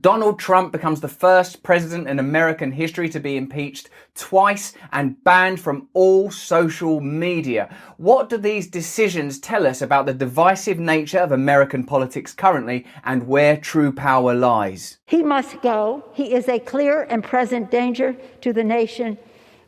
Donald Trump becomes the first president in American history to be impeached twice and banned from all social media. What do these decisions tell us about the divisive nature of American politics currently and where true power lies? He must go. He is a clear and present danger to the nation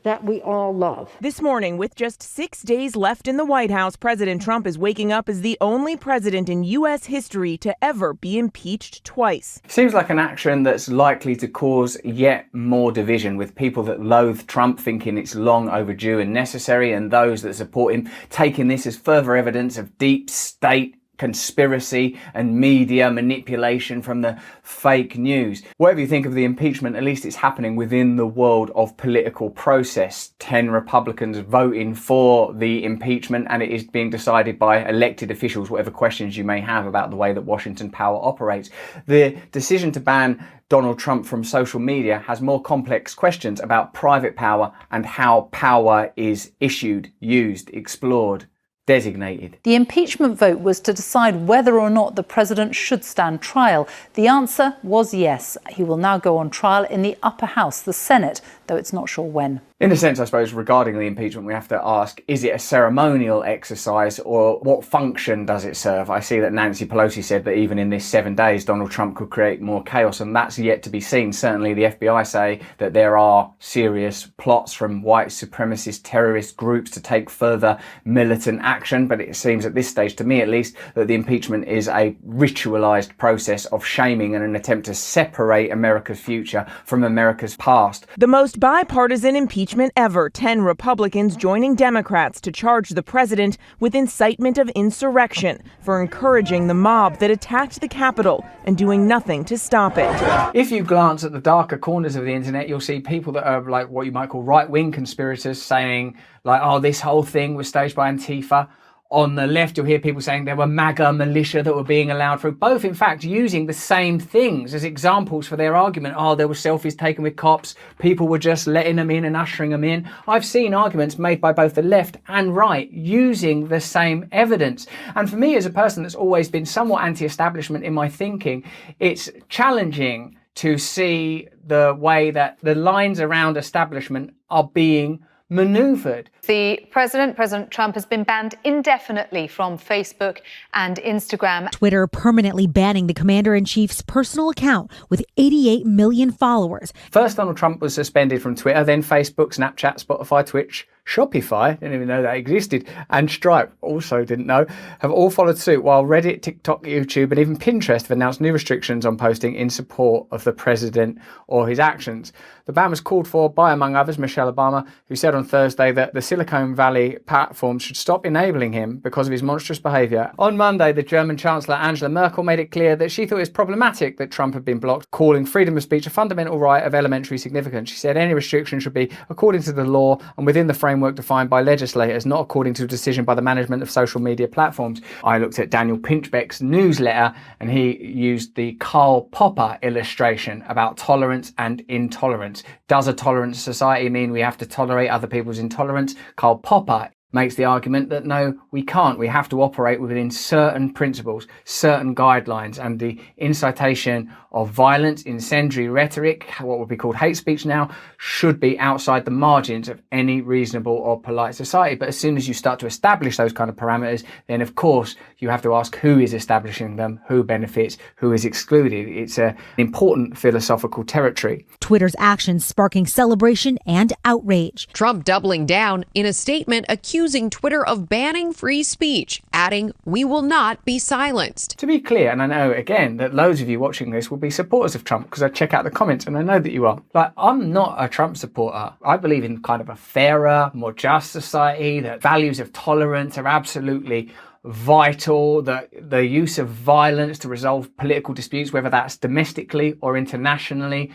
that we all love. This morning, with just 6 days left in the White House, President Trump is waking up as the only president in U.S. history to ever be impeached twice. Seems like an action that's likely to cause yet more division, with people that loathe Trump thinking it's long overdue and necessary, and those that support him taking this as further evidence of deep state conspiracy and media manipulation from the fake news. Whatever you think of the impeachment, at least it's happening within the world of political process. 10 Republicans voting for the impeachment, and it is being decided by elected officials, whatever questions you may have about the way that Washington power operates. The decision to ban Donald Trump from social media has more complex questions about private power and how power is issued, used, explored, designated. The impeachment vote was to decide whether or not the president should stand trial. The answer was yes. He will now go on trial in the upper house, the Senate, though it's not sure when. In a sense, I suppose, regarding the impeachment, we have to ask, is it a ceremonial exercise or what function does it serve? I see that Nancy Pelosi said that even in this 7 days, Donald Trump could create more chaos, and that's yet to be seen. Certainly, the FBI say that there are serious plots from white supremacist terrorist groups to take further militant action, but it seems at this stage, to me at least, that the impeachment is a ritualized process of shaming and an attempt to separate America's future from America's past. The most bipartisan impeachment ever, 10 Republicans joining Democrats to charge the president with incitement of insurrection for encouraging the mob that attacked the Capitol and doing nothing to stop it. If you glance at the darker corners of the internet, you'll see people that are like what you might call right-wing conspirators saying like, oh, this whole thing was staged by Antifa. On the left, you'll hear people saying there were MAGA militia that were being allowed through, both in fact using the same things as examples for their argument. Oh, there were selfies taken with cops, people were just letting them in and ushering them in. I've seen arguments made by both the left and right using the same evidence. And for me, as a person that's always been somewhat anti-establishment in my thinking, it's challenging to see the way that the lines around establishment are being maneuvered. The President Trump, has been banned indefinitely from Facebook and Instagram. Twitter permanently banning the commander-in-chief's personal account with 88 million followers. First, Donald Trump was suspended from Twitter, then Facebook, Snapchat, Spotify, Twitch, Shopify, didn't even know that existed, and Stripe, also didn't know, have all followed suit, while Reddit, TikTok, YouTube, and even Pinterest have announced new restrictions on posting in support of the president or his actions. The ban was called for by, among others, Michelle Obama, who said on Thursday that the Silicon Valley platforms should stop enabling him because of his monstrous behaviour. On Monday, the German Chancellor Angela Merkel made it clear that she thought it was problematic that Trump had been blocked, calling freedom of speech a fundamental right of elementary significance. She said any restriction should be according to the law and within the framework defined by legislators, not according to a decision by the management of social media platforms. I looked at Daniel Pinchbeck's newsletter, and he used the Karl Popper illustration about tolerance and intolerance. Does a tolerant society mean we have to tolerate other people's intolerance? Karl Popper makes the argument that no, we can't. We have to operate within certain principles, certain guidelines, and the incitation of violence, incendiary rhetoric, what would be called hate speech now, should be outside the margins of any reasonable or polite society. But as soon as you start to establish those kind of parameters, then of course you have to ask who is establishing them, who benefits, who is excluded. It's an important philosophical territory. Twitter's actions sparking celebration and outrage. Trump doubling down in a statement accusing Twitter of banning free speech, adding, "We will not be silenced." To be clear, and I know again that loads of you watching this will be supporters of Trump because I check out the comments and I know that you are. Like, I'm not a Trump supporter. I believe in kind of a fairer, more just society, that values of tolerance are absolutely vital, that the use of violence to resolve political disputes, whether that's domestically or internationally,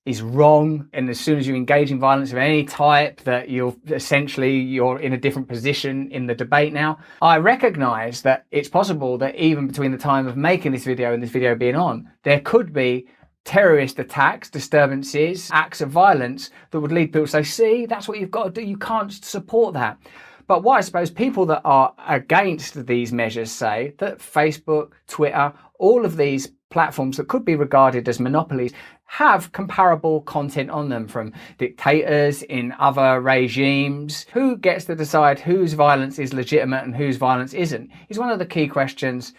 is wrong. And as soon as you engage in violence of any type, that you're in a different position in the debate now. I recognise that it's possible that even between the time of making this video and this video being on, there could be terrorist attacks, disturbances, acts of violence that would lead people to say, see, that's what you've got to do. You can't support that. But what I suppose people that are against these measures say that Facebook, Twitter, all of these platforms that could be regarded as monopolies have comparable content on them from dictators in other regimes. Who gets to decide whose violence is legitimate and whose violence isn't is one of the key questions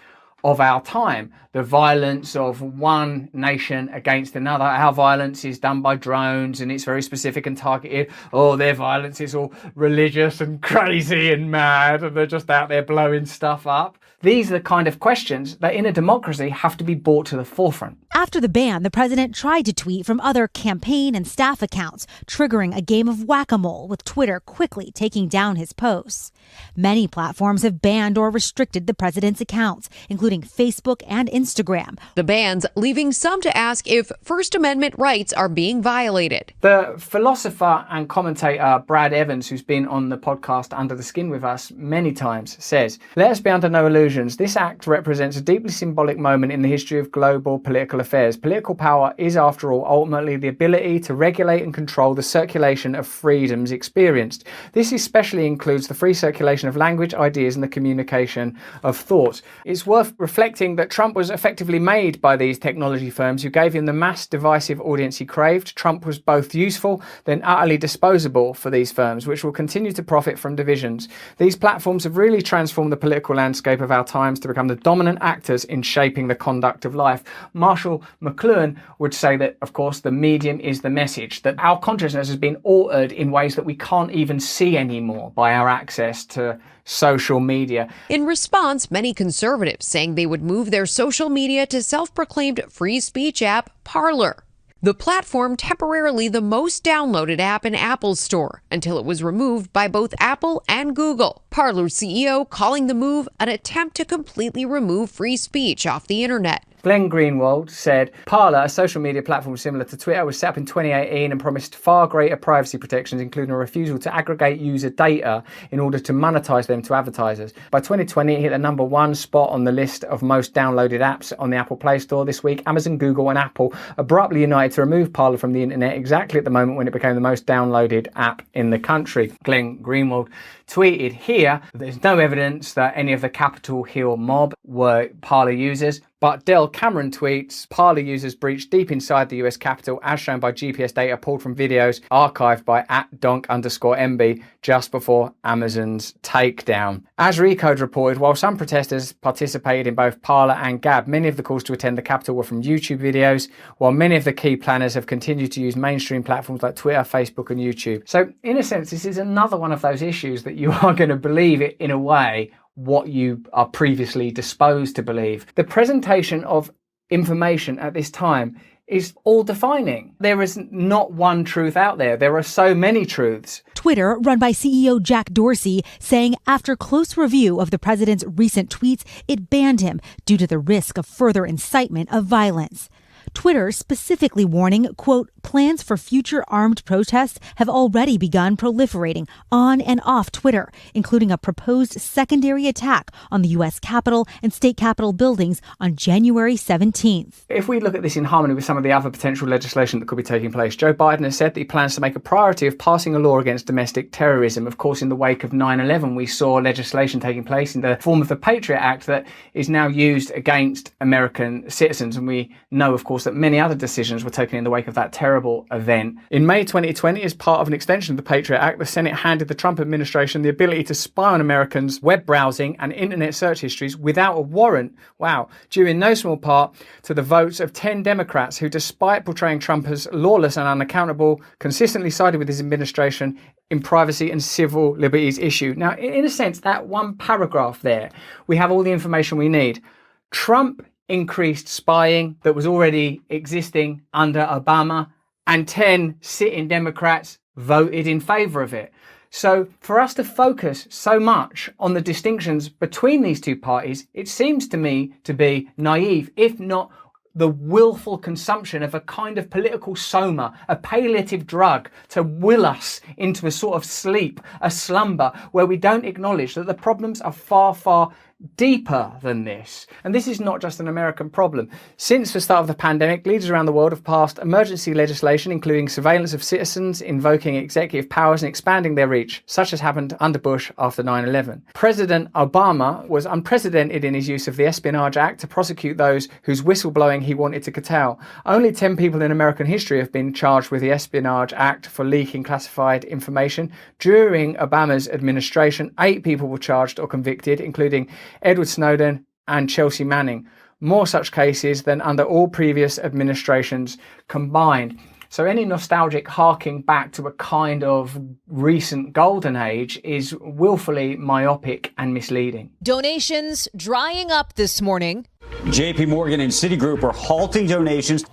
of our time. The violence of one nation against another. Our violence is done by drones and it's very specific and targeted. Oh, their violence is all religious and crazy and mad and they're just out there blowing stuff up. These are the kind of questions that in a democracy have to be brought to the forefront. After the ban, the president tried to tweet from other campaign and staff accounts, triggering a game of whack-a-mole, with Twitter quickly taking down his posts. Many platforms have banned or restricted the president's accounts, including Facebook and Instagram. The bans leaving some to ask if First Amendment rights are being violated. The philosopher and commentator Brad Evans, who's been on the podcast Under the Skin with us many times, says, "Let us be under no illusions. This act represents a deeply symbolic moment in the history of global political affairs. Political power is, after all, ultimately the ability to regulate and control the circulation of freedoms experienced. This especially includes the free circulation of language, ideas, and the communication of thought." It's worth reflecting that Trump was effectively made by these technology firms who gave him the mass divisive audience he craved. Trump was both useful, then utterly disposable for these firms, which will continue to profit from divisions. These platforms have really transformed the political landscape of our times to become the dominant actors in shaping the conduct of life. Marshall McLuhan would say that, of course, the medium is the message, that our consciousness has been altered in ways that we can't even see anymore by our access to social media. In response, many conservatives saying they would move their social media to self-proclaimed free speech app Parler. The platform temporarily the most downloaded app in Apple's store until it was removed by both Apple and Google. Parler's CEO calling the move an attempt to completely remove free speech off the internet. Glenn Greenwald said, "Parler, a social media platform similar to Twitter, was set up in 2018 and promised far greater privacy protections, including a refusal to aggregate user data in order to monetize them to advertisers. By 2020, it hit the number one spot on the list of most downloaded apps on the Apple Play Store. This week, Amazon, Google, and Apple abruptly united to remove Parler from the internet exactly at the moment when it became the most downloaded app in the country." Glenn Greenwald tweeted here, "There's no evidence that any of the Capitol Hill mob were Parler users." But Del Cameron tweets, "Parler users breached deep inside the US Capitol as shown by GPS data pulled from videos archived by @donk_MB just before Amazon's takedown." As Recode reported, while some protesters participated in both Parler and Gab, many of the calls to attend the Capitol were from YouTube videos, while many of the key planners have continued to use mainstream platforms like Twitter, Facebook, and YouTube. So in a sense, this is another one of those issues that you are going to believe it in a way what you are previously disposed to believe. The presentation of information at this time is all defining. There is not one truth out there. There are so many truths. Twitter, run by CEO Jack Dorsey, saying after close review of the president's recent tweets, it banned him due to the risk of further incitement of violence. Twitter specifically warning, quote, plans for future armed protests have already begun proliferating on and off Twitter, including a proposed secondary attack on the U.S. Capitol and state Capitol buildings on January 17th. If we look at this in harmony with some of the other potential legislation that could be taking place, Joe Biden has said that he plans to make a priority of passing a law against domestic terrorism. Of course, in the wake of 9/11, we saw legislation taking place in the form of the Patriot Act that is now used against American citizens. And we know, of course, that many other decisions were taken in the wake of that terrible event. In May 2020, as part of an extension of the Patriot Act, the Senate handed the Trump administration the ability to spy on Americans' web browsing and internet search histories without a warrant. Wow. Due in no small part to the votes of 10 Democrats who, despite portraying Trump as lawless and unaccountable, consistently sided with his administration in privacy and civil liberties issue. Now, in a sense, that one paragraph there, we have all the information we need. Trump increased spying that was already existing under Obama, and 10 sitting Democrats voted in favor of it. So for us to focus so much on the distinctions between these two parties, it seems to me to be naive, if not the willful consumption of a kind of political soma, a palliative drug to will us into a sort of sleep, a slumber, where we don't acknowledge that the problems are far, far deeper than this. And this is not just an American problem. Since the start of the pandemic, leaders around the world have passed emergency legislation, including surveillance of citizens, invoking executive powers and expanding their reach, such as happened under Bush after 9/11. President Obama was unprecedented in his use of the Espionage Act to prosecute those whose whistleblowing he wanted to curtail. Only 10 people in American history have been charged with the Espionage Act for leaking classified information. During Obama's administration, 8 people were charged or convicted, including Edward Snowden and Chelsea Manning. More such cases than under all previous administrations combined. So any nostalgic harking back to a kind of recent golden age is willfully myopic and misleading. Donations drying up this morning. JP Morgan and Citigroup are halting donations.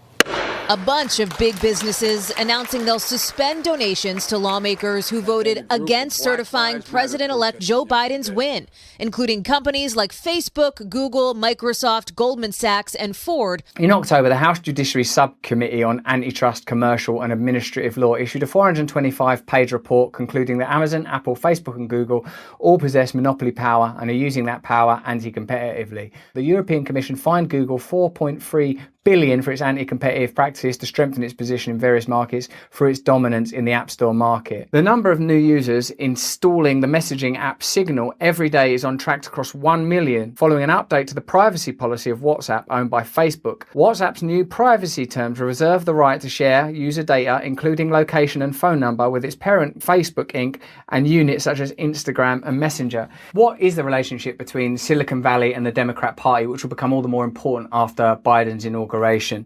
A bunch of big businesses announcing they'll suspend donations to lawmakers who voted against certifying President-elect Joe Biden's win, including companies like Facebook, Google, Microsoft, Goldman Sachs, and Ford. In October, the House Judiciary Subcommittee on Antitrust, Commercial and Administrative Law issued a 425-page report concluding that Amazon, Apple, Facebook and Google all possess monopoly power and are using that power anti-competitively. The European Commission fined Google $4.3 billion for its anti-competitive practices to strengthen its position in various markets through its dominance in the App Store market. The number of new users installing the messaging app Signal every day is on track to cross 1 million, following an update to the privacy policy of WhatsApp owned by Facebook. WhatsApp's new privacy terms reserve the right to share user data, including location and phone number, with its parent Facebook Inc. and units such as Instagram and Messenger. What is the relationship between Silicon Valley and the Democrat Party, which will become all the more important after Biden's inauguration?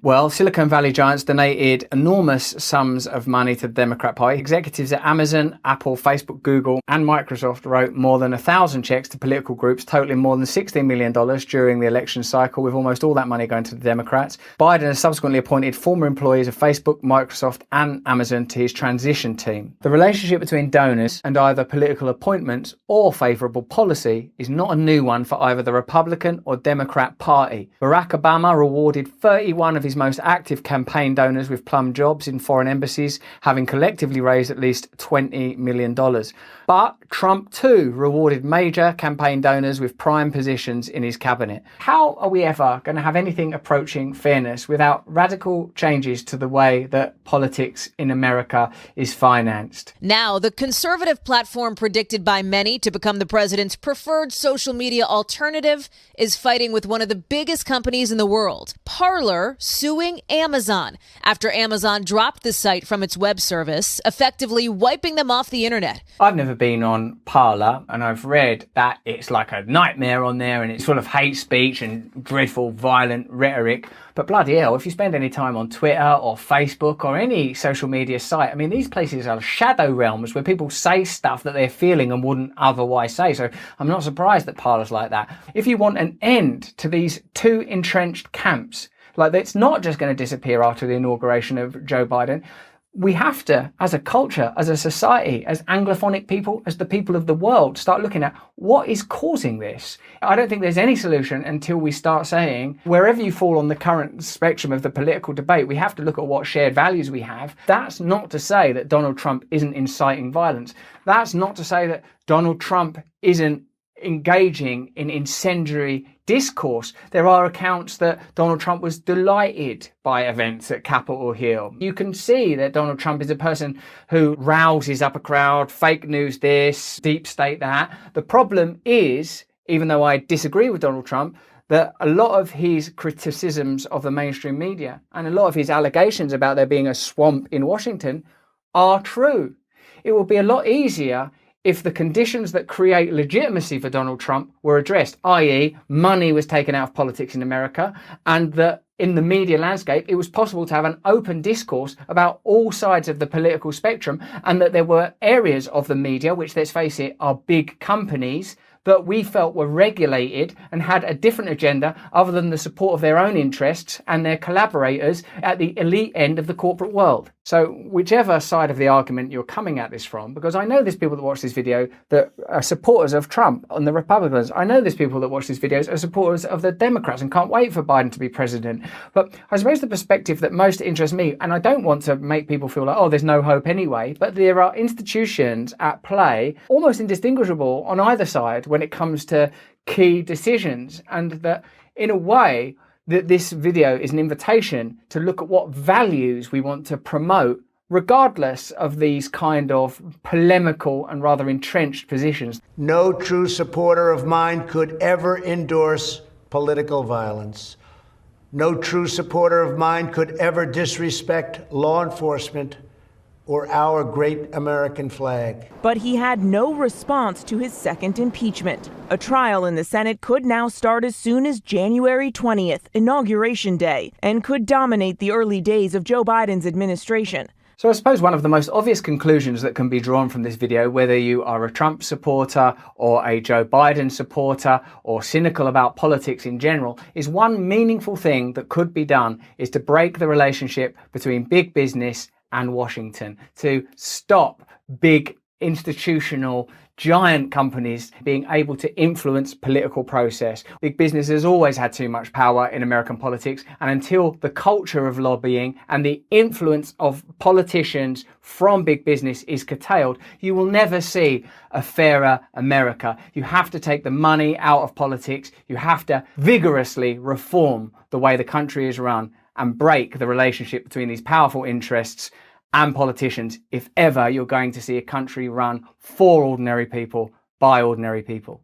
Well, Silicon Valley giants donated enormous sums of money to the Democrat Party. Executives at Amazon, Apple, Facebook, Google and Microsoft wrote more than 1,000 checks to political groups totaling more than $16 million during the election cycle, with almost all that money going to the Democrats. Biden has subsequently appointed former employees of Facebook, Microsoft and Amazon to his transition team. The relationship between donors and either political appointments or favourable policy is not a new one for either the Republican or Democrat Party. Barack Obama rewarded 31 of his most active campaign donors with plum jobs in foreign embassies, having collectively raised at least $20 million. But Trump too rewarded major campaign donors with prime positions in his cabinet. How are we ever going to have anything approaching fairness without radical changes to the way that politics in America is financed? Now, the conservative platform predicted by many to become the president's preferred social media alternative is fighting with one of the biggest companies in the world, Parler, suing Amazon after Amazon dropped the site from its web service, effectively wiping them off the internet. I've never been on Parler, and I've read that it's like a nightmare on there and it's full of hate speech and dreadful violent rhetoric. But bloody hell, if you spend any time on Twitter or Facebook or any social media site, I mean, these places are shadow realms where people say stuff that they're feeling and wouldn't otherwise say. So I'm not surprised that Parler's like that. If you want an end to these two entrenched camps, like it's not just going to disappear after the inauguration of Joe Biden, we have to, as a culture, as a society, as Anglophonic people, as the people of the world, start looking at what is causing this. I don't think there's any solution until we start saying, wherever you fall on the current spectrum of the political debate, we have to look at what shared values we have. That's not to say that Donald Trump isn't inciting violence. That's not to say that Donald Trump isn't engaging in incendiary discourse. There are accounts that Donald Trump was delighted by events at Capitol Hill. You can see that Donald Trump is a person who rouses up a crowd, fake news this, deep state that. The problem is, even though I disagree with Donald Trump, that a lot of his criticisms of the mainstream media and a lot of his allegations about there being a swamp in Washington are true. It will be a lot easier if the conditions that create legitimacy for Donald Trump were addressed, i.e. money was taken out of politics in America, and that in the media landscape it was possible to have an open discourse about all sides of the political spectrum, and that there were areas of the media, which, let's face it, are big companies, that we felt were regulated and had a different agenda other than the support of their own interests and their collaborators at the elite end of the corporate world. So whichever side of the argument you're coming at this from, because I know there's people that watch this video that are supporters of Trump and the Republicans. I know there's people that watch these videos are supporters of the Democrats and can't wait for Biden to be president. But I suppose the perspective that most interests me, and I don't want to make people feel like, oh, there's no hope anyway, but there are institutions at play, almost indistinguishable on either side when it comes to key decisions, and that in a way that this video is an invitation to look at what values we want to promote regardless of these kind of polemical and rather entrenched positions. No true supporter of mine could ever endorse political violence. No true supporter of mine could ever disrespect law enforcement or our great American flag. But he had no response to his second impeachment. A trial in the Senate could now start as soon as January 20th, Inauguration Day, and could dominate the early days of Joe Biden's administration. So I suppose one of the most obvious conclusions that can be drawn from this video, whether you are a Trump supporter or a Joe Biden supporter or cynical about politics in general, is one meaningful thing that could be done is to break the relationship between big business and Washington, to stop big institutional giant companies being able to influence political process. Big business has always had too much power in American politics, and until the culture of lobbying and the influence of politicians from big business is curtailed, you will never see a fairer America. You have to take the money out of politics. You have to vigorously reform the way the country is run and break the relationship between these powerful interests and politicians if ever you're going to see a country run for ordinary people by ordinary people.